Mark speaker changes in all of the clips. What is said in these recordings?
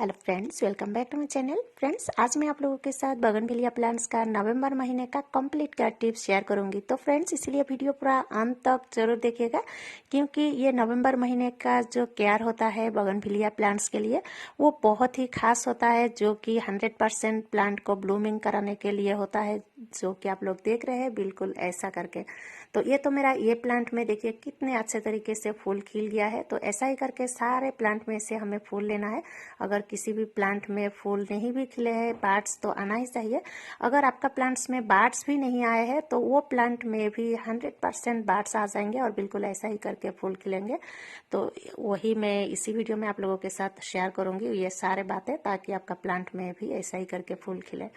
Speaker 1: Hello friends, welcome back to my channel. Friends, आज मैं आप लोगों के साथ बगनविलिया प्लांट्स का नवंबर महीने का कंप्लीट केयर टिप्स शेयर करूंगी। तो फ्रेंड्स, इसलिए वीडियो पूरा अंत तक जरूर देखिएगा, क्योंकि ये नवंबर महीने का जो केयर होता है बगनविलिया प्लांट्स के लिए वो बहुत ही खास होता है, जो कि 100% प्लांट को ब्लूमिंग कराने के लिए होता है, जो कि आप लोग देख रहे हैं बिल्कुल ऐसा करके। तो ये तो मेरा ये प्लांट में देखिए कितने अच्छे तरीके से फूल खिल गया है। तो ऐसा ही करके सारे प्लांट में से हमें फूल लेना है। अगर किसी भी प्लांट में फूल नहीं भी खिले हैं, बार्ड्स तो आना ही चाहिए। अगर आपका प्लांट्स में बार्ड्स भी नहीं आए हैं तो वो प्लांट में भी 100% बार्ड्स आ जाएंगे और बिल्कुल ऐसा ही करके फूल खिलेंगे। तो वही मैं इसी वीडियो में आप लोगों के साथ शेयर करूंगी ये सारे बातें, ताकि आपका प्लांट में भी ऐसा ही करके फूल खिले।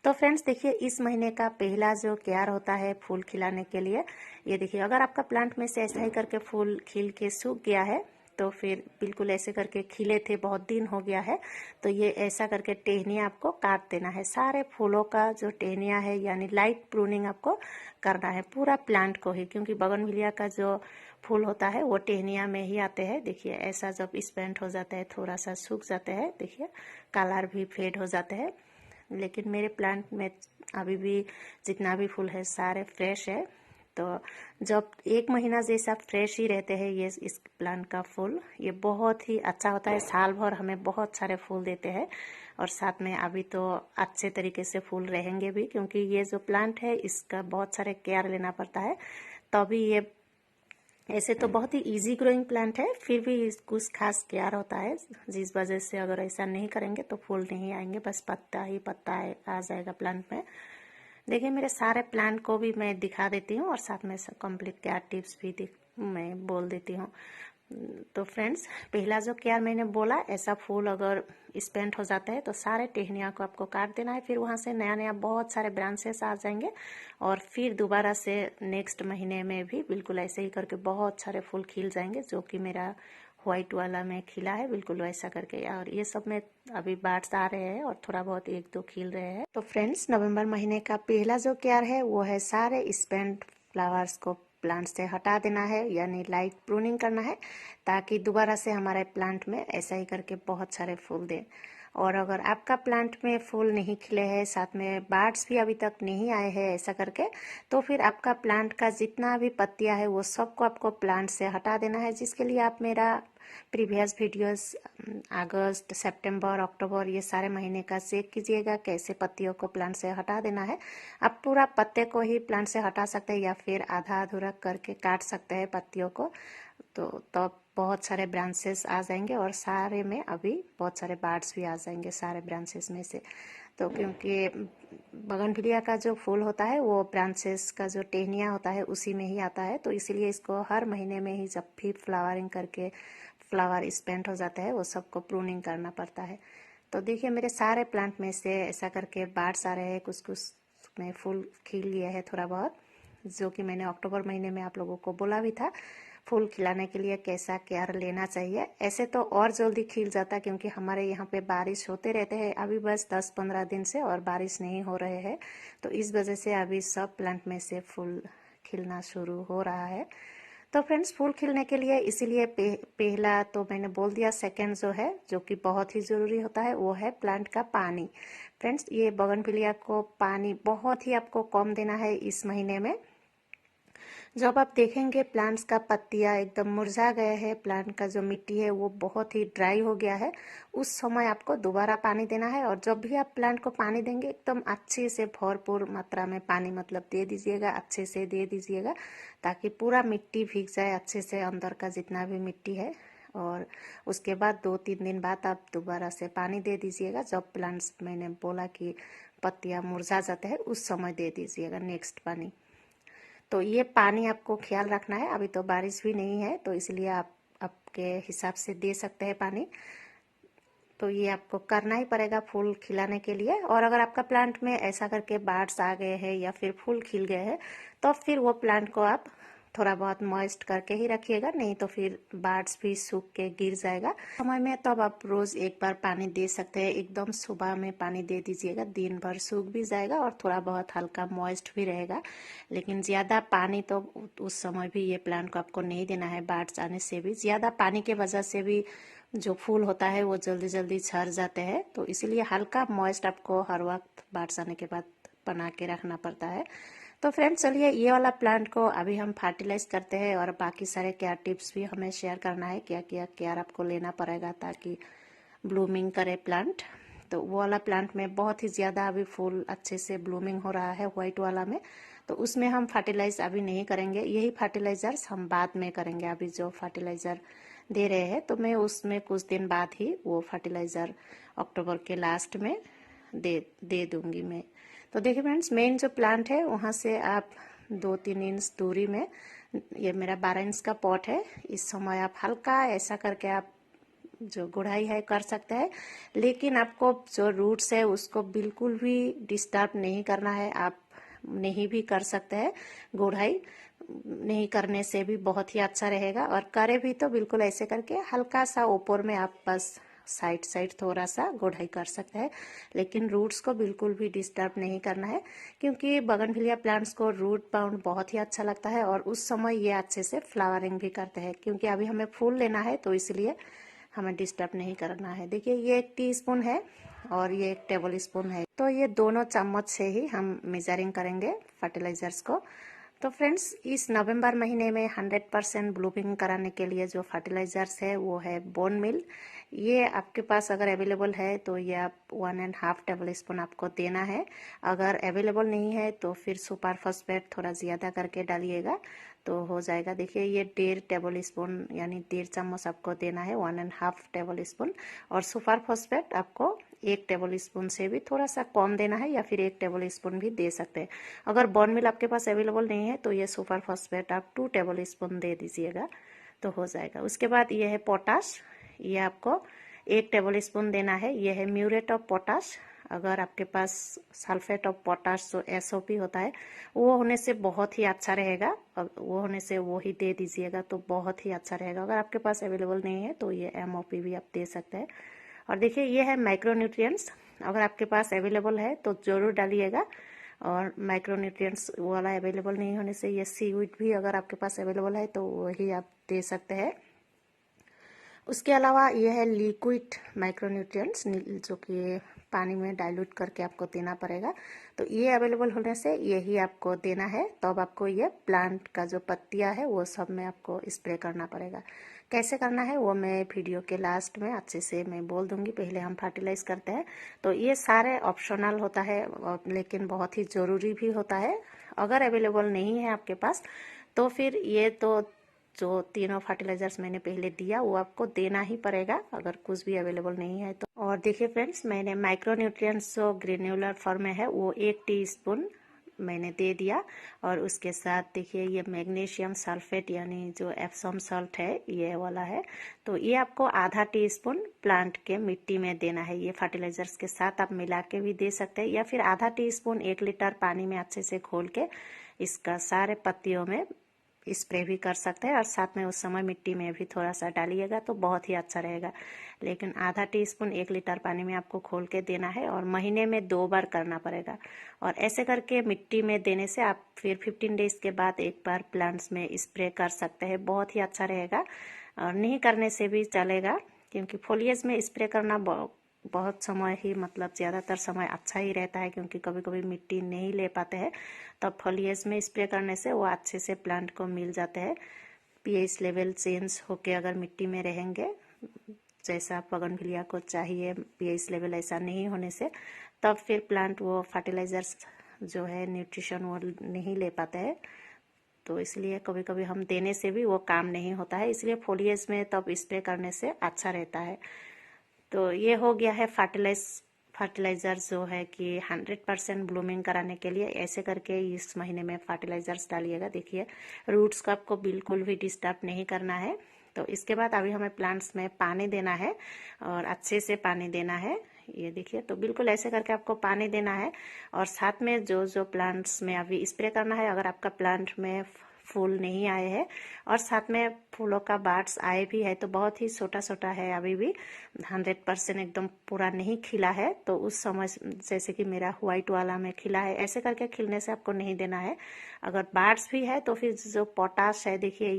Speaker 1: तो फ्रेंड्स देखिए, इस महीने का पहला जो केयर होता है फूल खिलाने के लिए, ये देखिए अगर आपका प्लांट में से ऐसा ही करके फूल खिल के सूख गया है, तो फिर बिल्कुल ऐसे करके खिले थे, बहुत दिन हो गया है, तो ये ऐसा करके टहनियाँ आपको काट देना है। सारे फूलों का जो टहनियाँ है यानी लाइट प्रूनिंग आपको करना है पूरा प्लांट को ही, क्योंकि बगनविलिया का जो फूल होता है वो टहनियाँ में ही आते हैं। देखिए ऐसा जब स्पेंट हो जाता है, थोड़ा सा सूख जाते हैं, देखिए कलर भी फेड हो जाते हैं। लेकिन मेरे प्लांट में अभी भी जितना भी फूल है सारे फ्रेश है। तो जब एक महीना जैसा फ्रेश ही रहते हैं ये इस प्लांट का फूल, ये बहुत ही अच्छा होता है। साल भर हमें बहुत सारे फूल देते हैं और साथ में अभी तो अच्छे तरीके से फूल रहेंगे भी, क्योंकि ये जो प्लांट है इसका बहुत सारे केयर लेना पड़ता है। तभी ये ऐसे तो बहुत ही इजी ग्रोइंग प्लांट है, फिर भी कुछ खास केयर होता है, जिस वजह से अगर ऐसा नहीं करेंगे तो फूल नहीं आएंगे, बस पत्ता ही पत्ता आ जाएगा प्लांट में। देखिए मेरे सारे प्लांट को भी मैं दिखा देती हूँ और साथ में कंप्लीट केयर टिप्स भी मैं बोल देती हूँ। तो फ्रेंड्स, पहला जो केयर मैंने बोला, ऐसा फूल अगर स्पेंट हो जाता है तो सारे टहनियाँ को आपको काट देना है। फिर वहाँ से नया नया बहुत सारे ब्रांचेस आ जाएंगे और फिर दोबारा से नेक्स्ट महीने में भी बिल्कुल ऐसे ही करके बहुत सारे फूल खिल जाएंगे, जो कि मेरा व्हाइट वाला में खिला है बिल्कुल वैसा करके। और ये सब में अभी बार्ड्स आ रहे हैं और थोड़ा बहुत एक दो खिल रहे हैं। तो फ्रेंड्स, नवंबर महीने का पहला जो केयर है वो है सारे स्पेंट फ्लावर्स को प्लांट से हटा देना है, यानी लाइट प्रूनिंग करना है, ताकि दोबारा से हमारे प्लांट में ऐसा ही करके बहुत सारे फूल दें। और अगर आपका प्लांट में फूल नहीं खिले हैं, साथ में बार्ड्स भी अभी तक नहीं आए हैं ऐसा करके, तो फिर आपका प्लांट का जितना भी पत्तियां है वो सबको आपको प्लांट से हटा देना है। जिसके लिए आप मेरा प्रीवियस वीडियोस अगस्त, सितंबर, अक्टूबर ये सारे महीने का चेक कीजिएगा, कैसे पत्तियों को प्लांट से हटा देना है। आप पूरा पत्ते को ही प्लांट से हटा सकते हैं या फिर आधा अधूरा करके काट सकते हैं पत्तियों को। तो बहुत सारे ब्रांचेस आ जाएंगे और सारे में अभी बहुत सारे बार्ड्स भी आ जाएंगे सारे ब्रांचेस में से। तो क्योंकि बगनविलिया का जो फूल होता है वो ब्रांचेस का जो टहनिया होता है उसी में ही आता है, तो इसीलिए इसको हर महीने में ही जब भी फ्लावरिंग करके फ्लावर स्पेंट हो जाता है वो सबको प्रूनिंग करना पड़ता है। तो देखिए मेरे सारे प्लांट में से ऐसा करके बार्ड्स आ रहे हैं, कुछ कुछ में फूल खिल लिए है थोड़ा बहुत, जो कि मैंने अक्टूबर महीने में आप लोगों को बोला भी था फूल खिलाने के लिए कैसा केयर लेना चाहिए। ऐसे तो और जल्दी खिल जाता, क्योंकि हमारे यहाँ पे बारिश होते रहते हैं अभी बस 10-15 दिन से, और बारिश नहीं हो रहे हैं, तो इस वजह से अभी सब प्लांट में से फूल खिलना शुरू हो रहा है। तो फ्रेंड्स, फूल खिलने के लिए इसीलिए पहला तो मैंने बोल दिया। सेकंड जो है, जो कि बहुत ही ज़रूरी होता है, वो है प्लांट का पानी। फ्रेंड्स, ये बगनविलिया को पानी बहुत ही आपको कम देना है इस महीने में। जब आप देखेंगे प्लांट्स का पत्तियां एकदम मुरझा गए हैं, प्लांट का जो मिट्टी है वो बहुत ही ड्राई हो गया है, उस समय आपको दोबारा पानी देना है। और जब भी आप प्लांट को पानी देंगे एकदम अच्छे से भरपूर मात्रा में पानी मतलब दे दीजिएगा, अच्छे से दे दीजिएगा, ताकि पूरा मिट्टी भीग जाए अच्छे से, अंदर का जितना भी मिट्टी है। और उसके बाद 2-3 दिन बाद आप दोबारा से पानी दे दीजिएगा। जब प्लांट्स मैंने बोला कि पत्तियां मुरझा जाते हैं उस समय दे दीजिएगा नेक्स्ट पानी। तो ये पानी आपको ख्याल रखना है, अभी तो बारिश भी नहीं है, तो इसलिए आप आपके हिसाब से दे सकते हैं पानी। तो ये आपको करना ही पड़ेगा फूल खिलाने के लिए। और अगर आपका प्लांट में ऐसा करके बार्ड्स आ गए हैं या फिर फूल खिल गए हैं, तो फिर वो प्लांट को आप थोड़ा बहुत मॉइस्ट करके ही रखिएगा, नहीं तो फिर बार्ड्स भी सूख के गिर जाएगा समय में। तब आप रोज एक बार पानी दे सकते हैं, एकदम सुबह में पानी दे दीजिएगा, दिन भर सूख भी जाएगा और थोड़ा बहुत हल्का मॉइस्ट भी रहेगा। लेकिन ज़्यादा पानी तो उस समय भी ये प्लांट को आपको नहीं देना है, बार्ड्स आने से भी ज़्यादा पानी के वजह से भी जो फूल होता है वो जल्दी जल्दी झड़ जाते हैं, तो इसीलिए हल्का मॉइस्ट आपको हर वक्त बारिश आने के बाद बना के रखना पड़ता है। तो फ्रेंड्स चलिए ये वाला प्लांट को अभी हम फर्टिलाइज करते हैं और बाकी सारे केयर टिप्स भी हमें शेयर करना है, क्या क्या केयर आपको लेना पड़ेगा ताकि ब्लूमिंग करे प्लांट। तो वो वाला प्लांट में बहुत ही ज़्यादा अभी फूल अच्छे से ब्लूमिंग हो रहा है व्हाइट वाला में, तो उसमें हम फर्टिलाइज अभी नहीं करेंगे, यही फर्टिलाइजर्स हम बाद में करेंगे। अभी जो फर्टिलाइजर दे रहे हैं तो मैं उसमें कुछ दिन बाद ही वो फर्टिलाइजर अक्टूबर के लास्ट में दे दूंगी मैं। तो देखिए फ्रेंड्स, मेन जो प्लांट है वहाँ से आप 2-3 इंच दूरी में, ये मेरा 12 इंच का पॉट है, इस समय आप हल्का ऐसा करके आप जो गुड़ाई है कर सकते हैं, लेकिन आपको जो रूट्स है उसको बिल्कुल भी डिस्टर्ब नहीं करना है। आप नहीं भी कर सकते हैं, गुड़ाई नहीं करने से भी बहुत ही अच्छा रहेगा, और करे भी तो बिल्कुल ऐसे करके हल्का सा ऊपर में आप बस साइड थोड़ा सा गुड़ाई कर सकते हैं, लेकिन रूट्स को बिल्कुल भी डिस्टर्ब नहीं करना है, क्योंकि बगनविलिया प्लांट्स को रूट बाउंड बहुत ही अच्छा लगता है और उस समय ये अच्छे से फ्लावरिंग भी करते हैं, क्योंकि अभी हमें फूल लेना है तो इसलिए हमें डिस्टर्ब नहीं करना है। देखिए ये 1 टीस्पून है और ये 1 टेबल स्पून है, तो ये दोनों चम्मच से ही हम मेजरिंग करेंगे फर्टिलाइजर्स को। तो फ्रेंड्स, इस नवंबर महीने में 100% ब्लूमिंग कराने के लिए जो फर्टिलाइजर्स है वो है बोन मिल। ये आपके पास अगर अवेलेबल है तो ये आप 1.5 टेबल स्पून आपको देना है। अगर अवेलेबल नहीं है तो फिर सुपर फॉस्फेट थोड़ा ज़्यादा करके डालिएगा तो हो जाएगा। देखिए ये 1.5 टेबल स्पून यानी 1.5 चम्मच आपको देना है, 1.5 टेबल स्पून। और सुपर फॉस्फेट आपको 1 टेबल स्पून से भी थोड़ा सा कम देना है, या फिर 1 टेबल स्पून भी दे सकते हैं। अगर बोन मिल आपके पास अवेलेबल नहीं है तो ये सुपर फॉस्फेट आप 2 टेबल स्पून दे दीजिएगा तो हो जाएगा। उसके बाद ये है पोटाश, ये आपको 1 टेबल स्पून देना है। ये है म्यूरेट ऑफ पोटाश। अगर आपके पास सल्फेट ऑफ पोटाश जो SOP होता है वो होने से बहुत ही अच्छा रहेगा, वो होने से वो ही दे दीजिएगा तो बहुत ही अच्छा रहेगा। अगर आपके पास अवेलेबल नहीं है तो ये MOP भी आप दे सकते हैं। और देखिए ये है माइक्रोन्यूट्रिएंट्स, अगर आपके पास अवेलेबल है तो ज़रूर डालिएगा। और माइक्रोन्यूट्रिएंट्स वाला अवेलेबल नहीं होने से ये सीवीड भी अगर आपके पास अवेलेबल है तो वही आप दे सकते हैं। उसके अलावा यह है लिक्विड माइक्रोन्यूट्रिएंट्स, जो कि पानी में डाइल्यूट करके आपको देना पड़ेगा, तो ये अवेलेबल होने से यही आपको देना है। तो अब आपको ये प्लांट का जो पत्तियां है वो सब में आपको स्प्रे करना पड़ेगा। कैसे करना है वो मैं वीडियो के लास्ट में अच्छे से मैं बोल दूंगी, पहले हम फर्टिलाइज करते हैं। तो ये सारे ऑप्शनल होता है लेकिन बहुत ही ज़रूरी भी होता है। अगर अवेलेबल नहीं है आपके पास तो फिर ये तो जो तीनों फर्टिलाइजर्स मैंने पहले दिया वो आपको देना ही पड़ेगा, अगर कुछ भी अवेलेबल नहीं है तो। और देखिए फ्रेंड्स, मैंने माइक्रोन्यूट्रिएंट्स जो ग्रेन्युलर फॉर्म में है वो 1 टीस्पून मैंने दे दिया। और उसके साथ देखिए ये मैग्नीशियम सल्फेट यानी जो एप्सम सॉल्ट है ये वाला है, तो ये आपको आधा टीस्पून प्लांट के मिट्टी में देना है। ये फर्टिलाइजर्स के साथ आप मिला के भी दे सकते हैं, या फिर आधा टीस्पून 1 लीटर पानी में अच्छे से घोल के इसका सारे पत्तियों में स्प्रे भी कर सकते हैं, और साथ में उस समय मिट्टी में भी थोड़ा सा डालिएगा तो बहुत ही अच्छा रहेगा। लेकिन आधा टीस्पून 1 लीटर पानी में आपको खोल के देना है, और महीने में 2 बार करना पड़ेगा। और ऐसे करके मिट्टी में देने से आप फिर 15 डेज के बाद एक बार प्लांट्स में स्प्रे कर सकते हैं, बहुत ही अच्छा रहेगा। और नहीं करने से भी चलेगा, क्योंकि फोलिएज में स्प्रे करना बहुत समय ही मतलब ज़्यादातर समय अच्छा ही रहता है, क्योंकि कभी कभी मिट्टी नहीं ले पाते हैं, तब फोलिएज में स्प्रे करने से वो अच्छे से प्लांट को मिल जाते हैं। pH लेवल चेंज होके अगर मिट्टी में रहेंगे जैसा बगनविलिया को चाहिए, pH लेवल ऐसा नहीं होने से तब फिर प्लांट वो फर्टिलाइजर्स जो है न्यूट्रिशन वो नहीं ले पाते हैं, तो इसलिए कभी कभी हम देने से भी वो काम नहीं होता है। इसलिए फोलिएज में तब स्प्रे करने से अच्छा रहता है। तो ये हो गया है फर्टिलाइजर जो है कि 100% ब्लूमिंग कराने के लिए ऐसे करके इस महीने में फर्टिलाइजर्स डालिएगा। देखिए रूट्स को आपको बिल्कुल भी डिस्टर्ब नहीं करना है। तो इसके बाद अभी हमें प्लांट्स में पानी देना है, और अच्छे से पानी देना है। ये देखिए, तो बिल्कुल ऐसे करके आपको पानी देना है। और साथ में जो जो प्लांट्स में अभी स्प्रे करना है, अगर आपका प्लांट में फूल नहीं आए हैं और साथ में फूलों का बाड्स आए भी है तो बहुत ही छोटा छोटा है, अभी भी 100% एकदम पूरा नहीं खिला है, तो उस समय जैसे कि मेरा व्हाइट वाला में खिला है, ऐसे करके खिलने से आपको नहीं देना है। अगर बाड्स भी है तो फिर जो पोटाश है, देखिए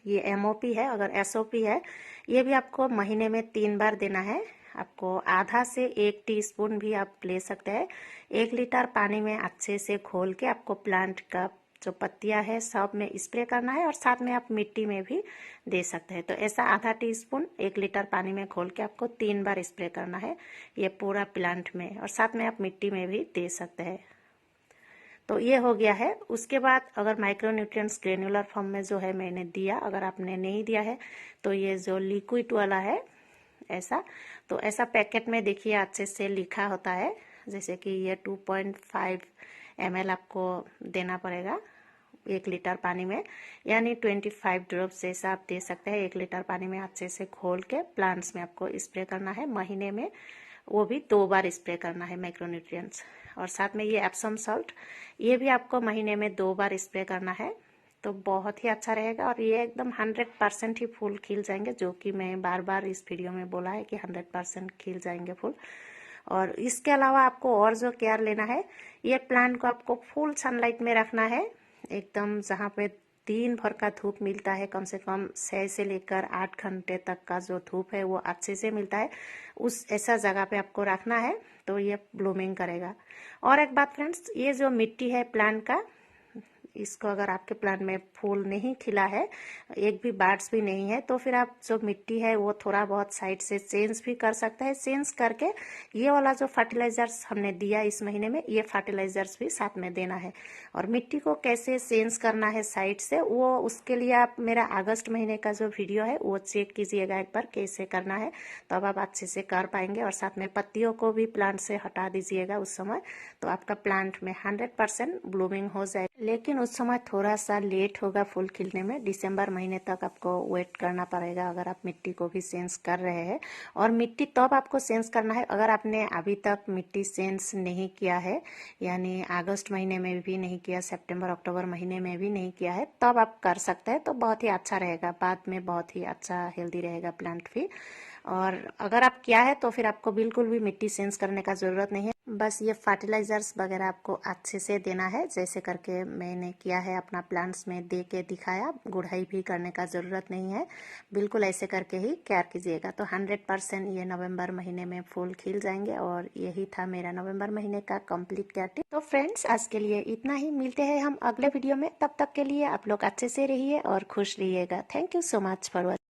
Speaker 1: ये MOP है, अगर SOP है ये भी आपको महीने में 3 बार देना है। आपको आधा से 1 टीस्पून भी आप ले सकते हैं। 1 लीटर पानी में अच्छे से घोल के आपको प्लांट का जो पत्तियां है सब में स्प्रे करना है, और साथ में आप मिट्टी में भी दे सकते हैं। तो ऐसा आधा टीस्पून 1 लीटर पानी में घोल के आपको 3 बार स्प्रे करना है ये पूरा प्लांट में, और साथ में आप मिट्टी में भी दे सकते हैं। तो ये हो गया है। उसके बाद अगर माइक्रोन्यूट्रिएंट्स ग्रेनुलर फॉर्म में जो है मैंने दिया, अगर आपने नहीं दिया है तो ये जो लिक्विड वाला है ऐसा, तो ऐसा पैकेट में देखिए अच्छे से लिखा होता है, जैसे कि ये 2.5 ml आपको देना पड़ेगा 1 लीटर पानी में, यानी 25 ड्रॉप्स जैसा आप दे सकते हैं। 1 लीटर पानी में अच्छे से घोल के प्लांट्स में आपको स्प्रे करना है महीने में, वो भी 2 बार स्प्रे करना है माइक्रोन्यूट्रिएंट्स। और साथ में ये एप्सम सॉल्ट, ये भी आपको महीने में 2 बार स्प्रे करना है। तो बहुत ही अच्छा रहेगा, और ये एकदम 100% ही फूल खिल जाएंगे, जो कि मैं बार बार इस वीडियो में बोला है कि 100% खिल जाएंगे फूल। और इसके अलावा आपको और जो केयर लेना है, ये प्लांट को आपको फुल सनलाइट में रखना है, एकदम जहाँ पे दिन भर का धूप मिलता है, कम से कम 6 से लेकर 8 घंटे तक का जो धूप है वो अच्छे से मिलता है, उस ऐसा जगह पे आपको रखना है, तो ये ब्लूमिंग करेगा। और एक बात फ्रेंड्स, ये जो मिट्टी है प्लांट का, इसको अगर आपके प्लांट में फूल नहीं खिला है, एक भी बर्ड्स भी नहीं है, तो फिर आप जो मिट्टी है वो थोड़ा बहुत साइड से चेंज भी कर सकते हैं। चेंज करके ये वाला जो फर्टिलाइजर्स हमने दिया इस महीने में, ये फर्टिलाइजर्स भी साथ में देना है। और मिट्टी को कैसे चेंज करना है साइड से, वो उसके लिए आप मेरा अगस्त महीने का जो वीडियो है वो चेक कीजिएगा एक बार, कैसे करना है, तब आप अच्छे से कर पाएंगे। और साथ में पत्तियों को भी प्लांट से हटा दीजिएगा उस समय, तो आपका प्लांट में 100% ब्लूमिंग हो जाए। लेकिन उस समय थोड़ा सा लेट होगा फूल खिलने में, दिसंबर महीने तक आपको वेट करना पड़ेगा अगर आप मिट्टी को भी चेंज कर रहे हैं। और मिट्टी तब आपको चेंज करना है अगर आपने अभी तक मिट्टी चेंज नहीं किया है, यानी अगस्त महीने में भी नहीं किया, सितंबर अक्टूबर महीने में भी नहीं किया है, तब आप कर सकते हैं, तो बहुत ही अच्छा रहेगा, बाद में बहुत ही अच्छा हेल्दी रहेगा प्लांट भी। और अगर आप किया है तो फिर आपको बिल्कुल भी मिट्टी चेंज करने का ज़रूरत नहीं है, बस ये फर्टिलाइजर्स वगैरह आपको अच्छे से देना है, जैसे करके मैंने किया है अपना प्लांट्स में दे के दिखाया। गुड़ाई भी करने का ज़रूरत नहीं है, बिल्कुल ऐसे करके ही केयर कीजिएगा, तो 100% ये नवंबर महीने में फूल खिल जाएंगे। और यही था मेरा नवंबर महीने का कंप्लीट केयर टिप। तो फ्रेंड्स आज के लिए इतना ही, मिलते हैं हम अगले वीडियो में, तब तक के लिए आप लोग अच्छे से रहिए और खुश रहिएगा। Thank you so much for watching.